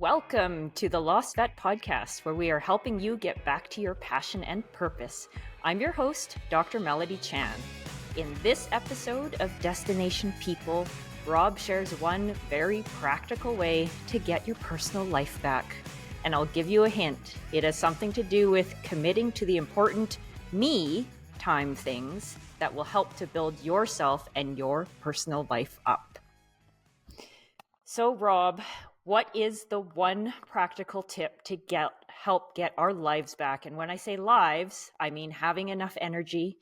Welcome to the Lost Vet podcast, where we are helping you get back to your passion and purpose. I'm your host, Dr. Melodie Chan. In this episode of Destination People, Rob shares one very practical way to get your personal life back. And I'll give you a hint. It has something to do with committing to the important me time things that will help to build yourself and your personal life up. So, Rob, what is the one practical tip to help get our lives back? And when I say lives, I mean having enough energy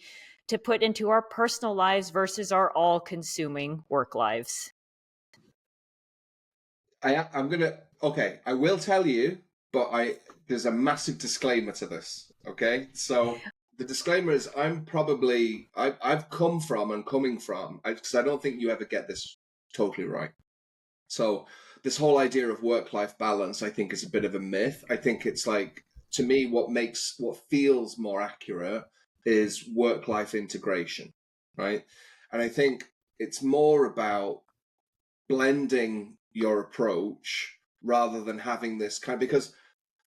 to put into our personal lives versus our all-consuming work lives. I will tell you, but there's a massive disclaimer to this. Okay, so the disclaimer is I've come from and coming from, because I don't think you ever get this totally right. So this whole idea of work-life balance, I think, is a bit of a myth. I think it's like, to me, what feels more accurate is work-life integration, right? And I think it's more about blending your approach rather than having this because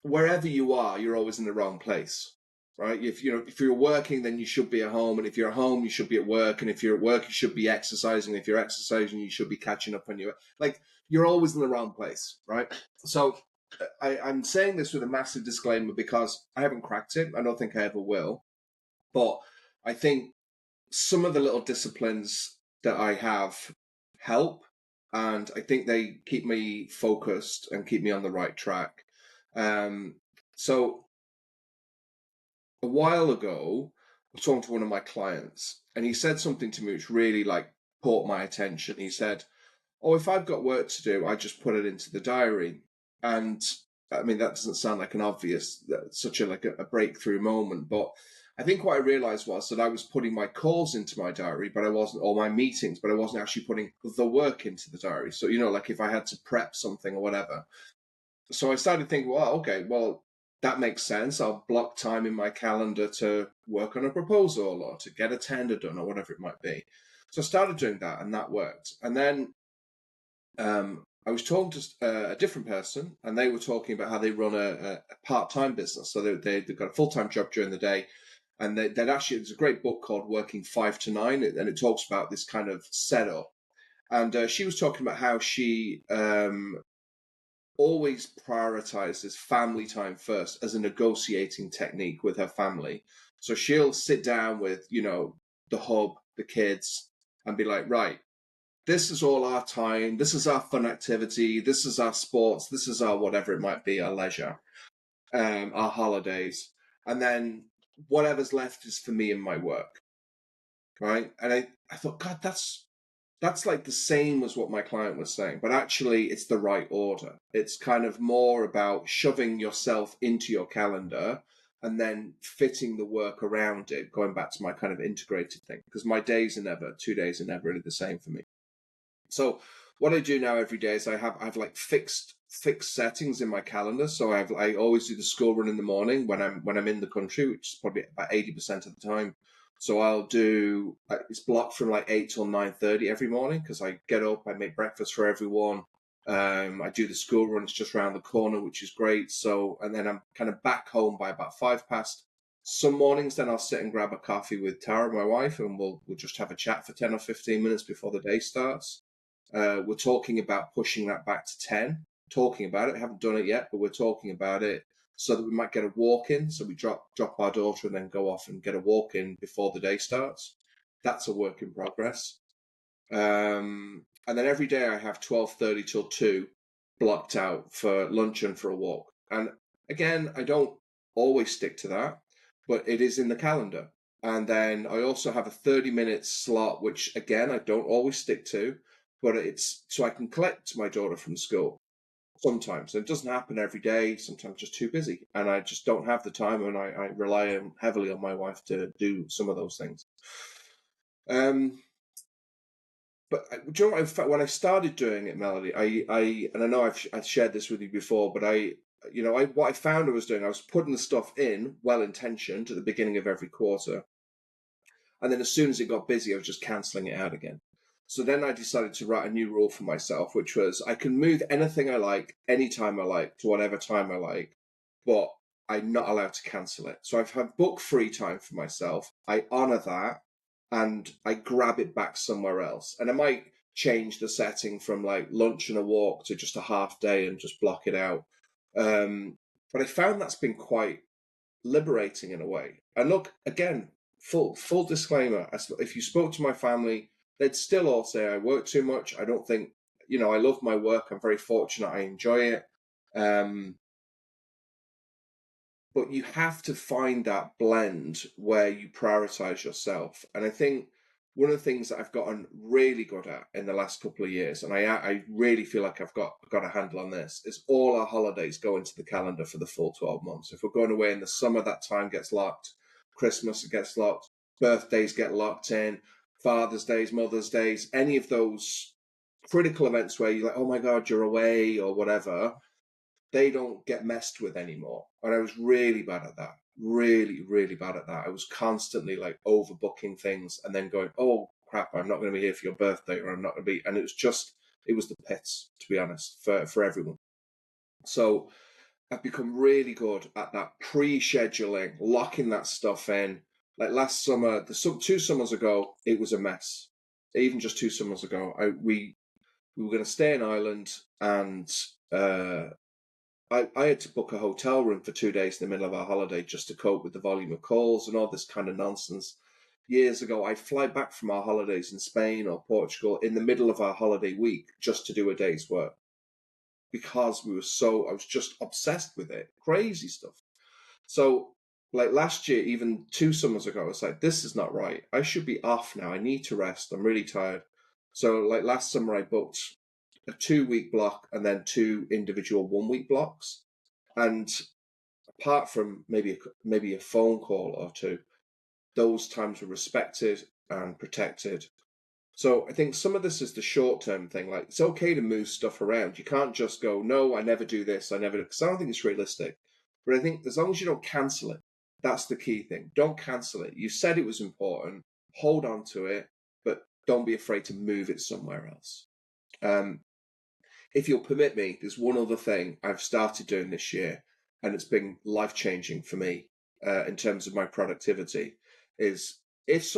wherever you are, you're always in the wrong place, right? If you're working, then you should be at home, and if you're at home, you should be at work, and if you're at work, you should be exercising. If you're exercising, you should be catching up on you're always in the wrong place, right? So I'm saying this with a massive disclaimer because I haven't cracked it. I don't think I ever will, but I think some of the little disciplines that I have help, and I think they keep me focused and keep me on the right track. So a while ago, I was talking to one of my clients, and he said something to me which really caught my attention. He said, "Oh, if I've got work to do, I just put it into the diary." And I mean, that doesn't sound like such a breakthrough moment, but I think what I realized was that I was putting my calls into my diary, but I wasn't, or my meetings, but I wasn't actually putting the work into the diary. So, if I had to prep something or whatever. So I started thinking, well, that makes sense. I'll block time in my calendar to work on a proposal or to get a tender done or whatever it might be. So I started doing that, and that worked. And then I was talking to a different person, and they were talking about how they run a part-time business. So they've got a full-time job during the day, and there's a great book called Working 5 to 9, and it talks about this kind of setup. And she was talking about how she always prioritizes family time first as a negotiating technique with her family. So she'll sit down with, the hub, the kids, and be like, right, this is all our time. This is our fun activity. This is our sports. This is our whatever it might be, our leisure, our holidays. And then whatever's left is for me and my work. Right. And I thought, God, that's like the same as what my client was saying, but actually it's the right order. It's kind of more about shoving yourself into your calendar and then fitting the work around it, going back to my kind of integrated thing, because my 2 days are never really the same for me. So what I do now every day is I have like fixed settings in my calendar. So I always do the school run in the morning when I'm in the country, which is probably about 80% of the time. So I'll do, it's blocked from 8 till 9:30 every morning, because I get up, I make breakfast for everyone. I do the school run, it's just around the corner, which is great. So, and then I'm kind of back home by about 5 past. Some mornings, then I'll sit and grab a coffee with Tara, my wife, and we'll just have a chat for 10 or 15 minutes before the day starts. We're talking about pushing that back to 10, talking about it. I haven't done it yet, but we're talking about it, so that we might get a walk in. So we drop our daughter and then go off and get a walk in before the day starts. That's a work in progress. And then every day I have 12:30 till 2 blocked out for lunch and for a walk. And again, I don't always stick to that, but it is in the calendar. And then I also have a 30-minute slot, which again, I don't always stick to, but it's so I can collect my daughter from school. Sometimes it doesn't happen every day. Sometimes just too busy, and I just don't have the time, and I rely heavily on my wife to do some of those things. But do you know what when I started doing it, Melodie, and I know I've shared this with you before, but what I found I was doing, I was putting the stuff in well-intentioned at the beginning of every quarter, and then as soon as it got busy, I was just cancelling it out again. So then I decided to write a new rule for myself, which was I can move anything I like, anytime I like, to whatever time I like, but I'm not allowed to cancel it. So I've had book free time for myself. I honor that and I grab it back somewhere else. And I might change the setting from like lunch and a walk to just a half day and just block it out. But I found that's been quite liberating in a way. And look, again, full disclaimer: if you spoke to my family, they'd still all say I work too much. I don't think, I love my work. I'm very fortunate. I enjoy it. Um, but you have to find that blend where you prioritize yourself. And I think one of the things that I've gotten really good at in the last couple of years, and I really feel like I've got a handle on this, is all our holidays go into the calendar for the full 12 months. If we're going away in the summer, that time gets locked. Christmas gets locked. Birthdays get locked in. Father's Days, Mother's Days, any of those critical events where you're like, oh my God, you're away or whatever, they don't get messed with anymore. And I was really bad at that. Really, really bad at that. I was constantly like overbooking things and then going, oh crap, I'm not going to be here for your birthday, or I'm not going to be. And it was the pits, to be honest, for everyone. So I've become really good at that pre-scheduling, locking that stuff in. Like last summer, 2 summers ago, it was a mess. Even just 2 summers ago, we were going to stay in Ireland, and I had to book a hotel room for 2 days in the middle of our holiday just to cope with the volume of calls and all this kind of nonsense. Years ago, I'd fly back from our holidays in Spain or Portugal in the middle of our holiday week just to do a day's work, because I was just obsessed with it. Crazy stuff. So, like last year, even 2 summers ago, I was like, this is not right. I should be off now. I need to rest. I'm really tired. So, like last summer, I booked a 2 week block and then two individual 1 week blocks. And apart from maybe a phone call or two, those times were respected and protected. So I think some of this is the short-term thing. Like, it's okay to move stuff around. You can't just go, no, I never do this, I never do, because I don't think it's realistic. But I think as long as you don't cancel it, that's the key thing. Don't cancel it. You said it was important. Hold on to it, but don't be afraid to move it somewhere else. If you'll permit me, there's one other thing I've started doing this year, and it's been life-changing for me in terms of my productivity, is if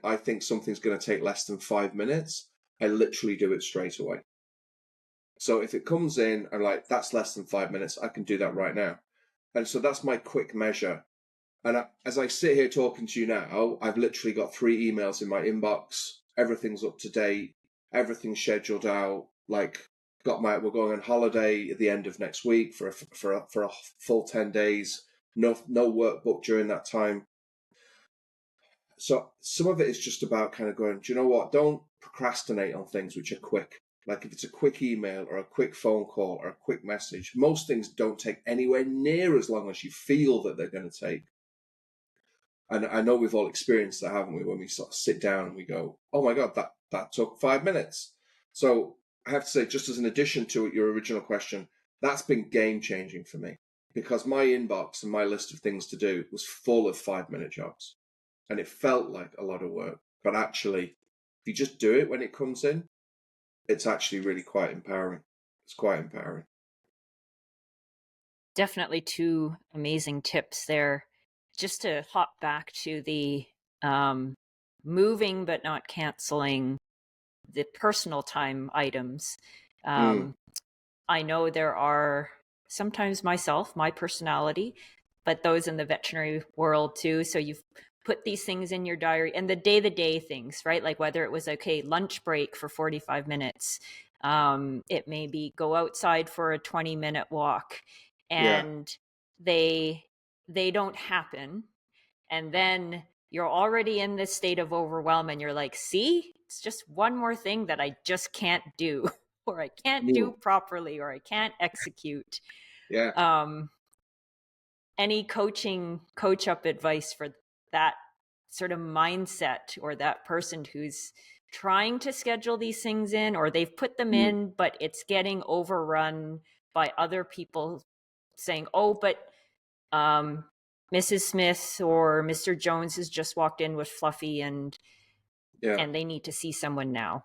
I think something's going to take less than 5 minutes, I literally do it straight away. So if it comes in, I'm like, that's less than 5 minutes, I can do that right now. And so that's my quick measure. And as I sit here talking to you now, I've literally got 3 emails in my inbox. Everything's up to date. Everything's scheduled out. Like, we're going on holiday at the end of next week for a full 10 days. No work booked during that time. So some of it is just about kind of going, do you know what? Don't procrastinate on things which are quick. Like if it's a quick email or a quick phone call or a quick message, most things don't take anywhere near as long as you feel that they're going to take. And I know we've all experienced that, haven't we? When we sort of sit down and we go, oh my God, that took 5 minutes. So I have to say, just as an addition to your original question, that's been game changing for me, because my inbox and my list of things to do was full of 5 minute jobs. And it felt like a lot of work. But actually, if you just do it when it comes in, it's actually really quite empowering. It's quite empowering. Definitely two amazing tips there. Just to hop back to the moving but not canceling the personal time items. I know there are sometimes my personality, but those in the veterinary world too. So you've put these things in your diary, and the day-to-day things, right? Like whether it was, okay, lunch break for 45 minutes. It may be go outside for a 20-minute walk, and they don't happen. And then you're already in this state of overwhelm and you're like, see, it's just one more thing that I just can't do or I can't do properly or I can't execute. Any coach up advice for that sort of mindset, or that person who's trying to schedule these things in, or they've put them in, but it's getting overrun by other people saying, oh, but Mrs. Smith or Mr. Jones has just walked in with Fluffy and they need to see someone now.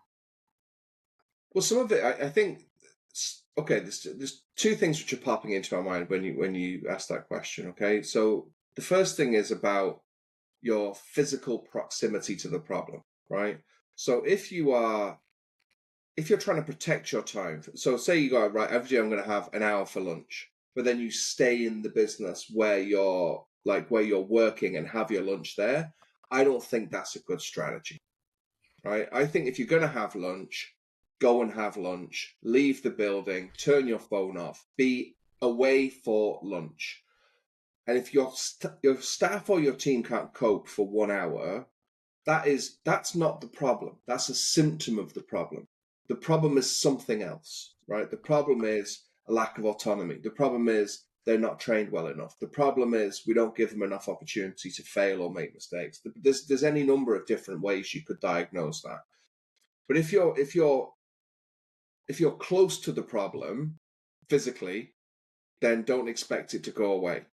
Well, some of it, I think, okay, there's two things which are popping into my mind when you ask that question. Okay, so the first thing is about your physical proximity to the problem, right? So if you're trying to protect your time, so say you go, right, every day I'm going to have an hour for lunch, but then you stay in the business where you're working and have your lunch there, I don't think that's a good strategy, right? I think if you're going to have lunch, go and have lunch, leave the building, turn your phone off, be away for lunch. And if your staff or your team can't cope for 1 hour, that's not the problem. That's a symptom of the problem. The problem is something else, right? The problem is a lack of autonomy. The problem is they're not trained well enough. The problem is we don't give them enough opportunity to fail or make mistakes. There's any number of different ways you could diagnose that. But if you're close to the problem physically, then don't expect it to go away,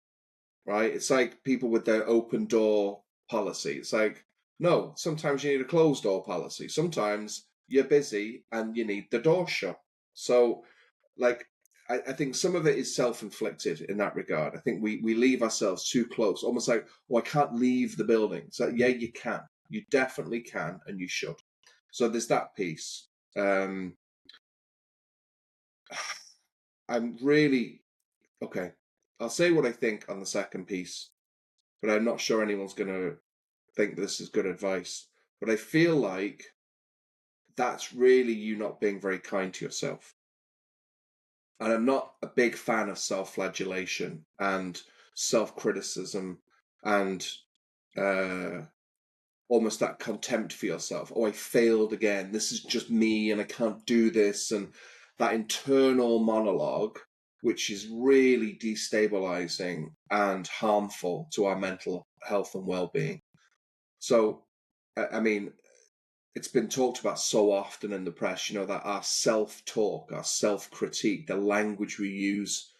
right? It's like people with their open door policy. It's like, no, sometimes you need a closed door policy. Sometimes you're busy and you need the door shut. So, like, I think some of it is self-inflicted in that regard. I think we leave ourselves too close, almost like, oh, I can't leave the building. So, yeah, you can. You definitely can, and you should. So there's that piece. I'm really okay. I'll say what I think on the second piece, but I'm not sure anyone's going to think this is good advice. But I feel like that's really you not being very kind to yourself. And I'm not a big fan of self-flagellation and self-criticism and uh, almost that contempt for yourself. Oh, I failed again. This is just me and I can't do this. And that internal monologue, which is really destabilizing and harmful to our mental health and well-being. So, I mean, it's been talked about so often in the press, that our self-talk, our self-critique, the language we use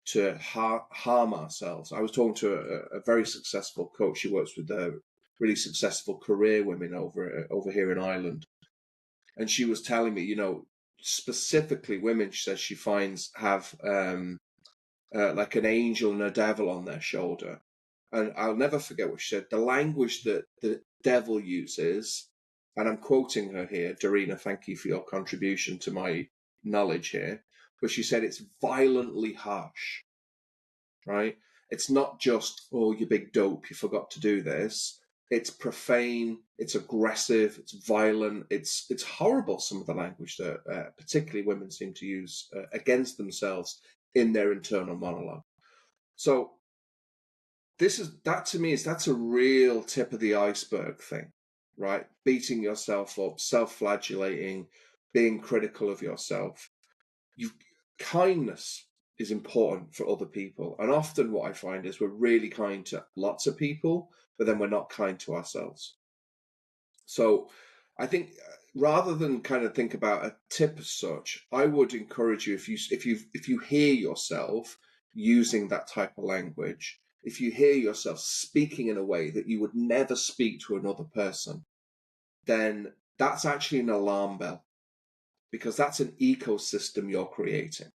to harm ourselves. I was talking to a very successful coach. She works with really successful career women over here in Ireland, and she was telling me, specifically women. She says she finds have like an angel and a devil on their shoulder, and I'll never forget what she said. The language that the devil uses, and I'm quoting her here, Dorina, thank you for your contribution to my knowledge here, but she said it's violently harsh, right? It's not just, oh, you big dope, you forgot to do this. It's profane, it's aggressive, it's violent, it's horrible, some of the language that particularly women seem to use against themselves in their internal monologue. So that to me that's a real tip of the iceberg thing, right? Beating yourself up, self-flagellating, being critical of yourself. Kindness is important for other people, and often what I find is we're really kind to lots of people, but then we're not kind to ourselves. So I think rather than kind of think about a tip as such, I would encourage you, if you hear yourself using that type of language, if you hear yourself speaking in a way that you would never speak to another person, then that's actually an alarm bell, because that's an ecosystem you're creating.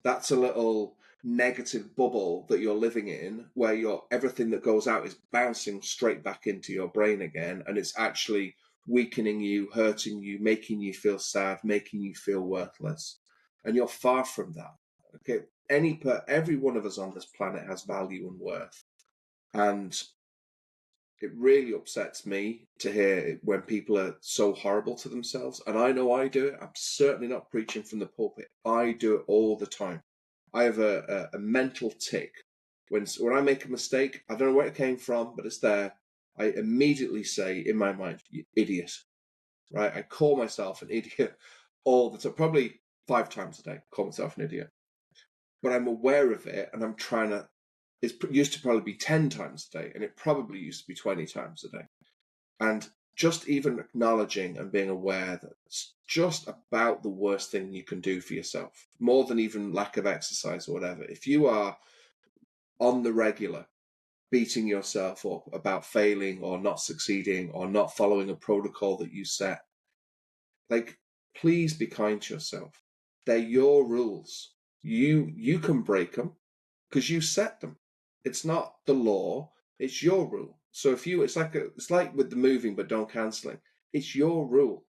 That's a little negative bubble that you're living in, where everything that goes out is bouncing straight back into your brain again, and it's actually weakening you, hurting you, making you feel sad, making you feel worthless. And you're far from that. Okay, every one of us on this planet has value and worth, and it really upsets me to hear when people are so horrible to themselves. And I know I do it. I'm certainly not preaching from the pulpit. I do it all the time. I have a mental tick. When I make a mistake, I don't know where it came from, but it's there. I immediately say in my mind, "You idiot," right? I call myself an idiot all the time, probably 5 times a day. Call myself an idiot, but I'm aware of it, and I'm trying to. It used to probably be 10 times a day, and it probably used to be 20 times a day. And just even acknowledging and being aware that it's just about the worst thing you can do for yourself, more than even lack of exercise or whatever. If you are on the regular beating yourself up about failing or not succeeding or not following a protocol that you set, like, please be kind to yourself. They're your rules. You can break them because you set them. It's not the law, it's your rule. So if you, it's like with the moving but don't cancelling. It's your rule.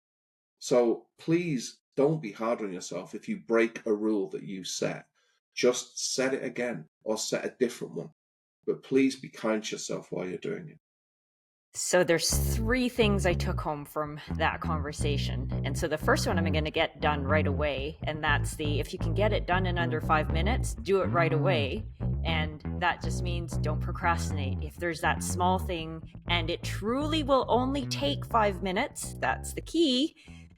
So please don't be hard on yourself if you break a rule that you set. Just set it again or set a different one. But please be kind to yourself while you're doing it. So there's three things I took home from that conversation. And so the first one I'm going to get done right away. And that's if you can get it done in under 5 minutes, do it right away. And that just means don't procrastinate. If there's that small thing and it truly will only take 5 minutes, that's the key,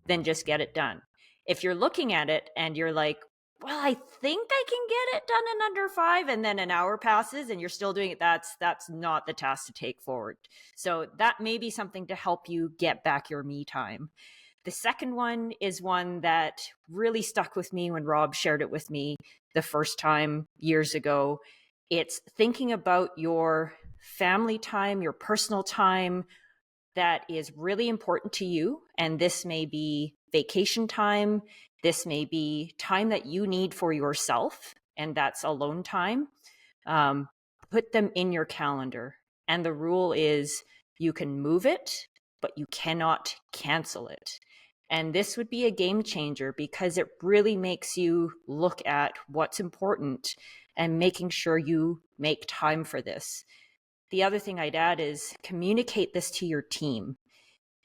then just get it done. If you're looking at it and you're like, well, I think I can get it done in under 5, and then an hour passes and you're still doing it, that's not the task to take forward. So that may be something to help you get back your me time. The second one is one that really stuck with me when Rob shared it with me the first time years ago. It's thinking about your family time, your personal time that is really important to you. And this may be vacation time. This may be time that you need for yourself, and that's alone time. Put them in your calendar. And the rule is you can move it, but you cannot cancel it. And this would be a game changer because it really makes you look at what's important and making sure you make time for this. The other thing I'd add is communicate this to your team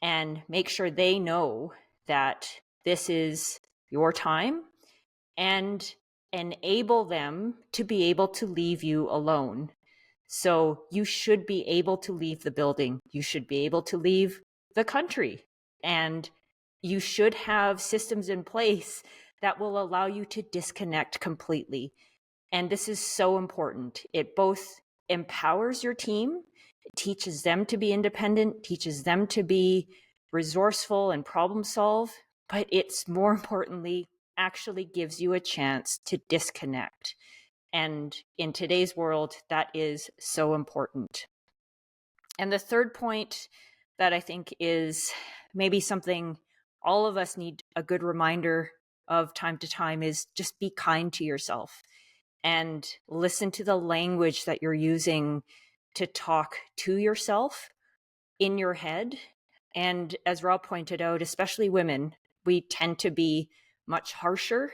and make sure they know that this is your time, and enable them to be able to leave you alone. So you should be able to leave the building. You should be able to leave the country. And you should have systems in place that will allow you to disconnect completely. And this is so important. It both empowers your team, it teaches them to be independent, teaches them to be resourceful and problem solve, but it's more importantly actually gives you a chance to disconnect. And in today's world, that is so important. And the third point that I think is maybe something all of us need a good reminder of time to time is just be kind to yourself and listen to the language that you're using to talk to yourself in your head. And as Rob pointed out, especially women, we tend to be much harsher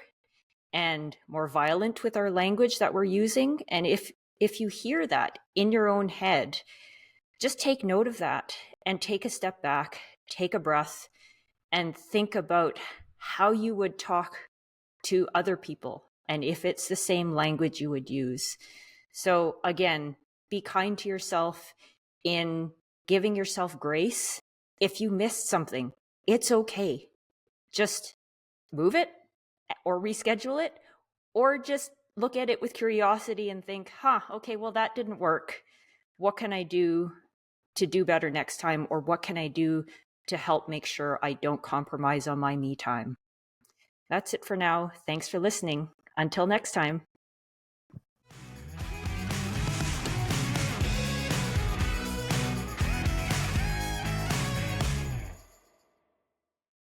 and more violent with our language that we're using. And if you hear that in your own head, just take note of that and take a step back, take a breath, and think about how you would talk to other people and if it's the same language you would use. So again, be kind to yourself in giving yourself grace. If you missed something, it's okay. Just move it or reschedule it, or just look at it with curiosity and think, okay, well, that didn't work. What can I do to do better next time? Or what can I do to help make sure I don't compromise on my me time? That's it for now. Thanks for listening. Until next time.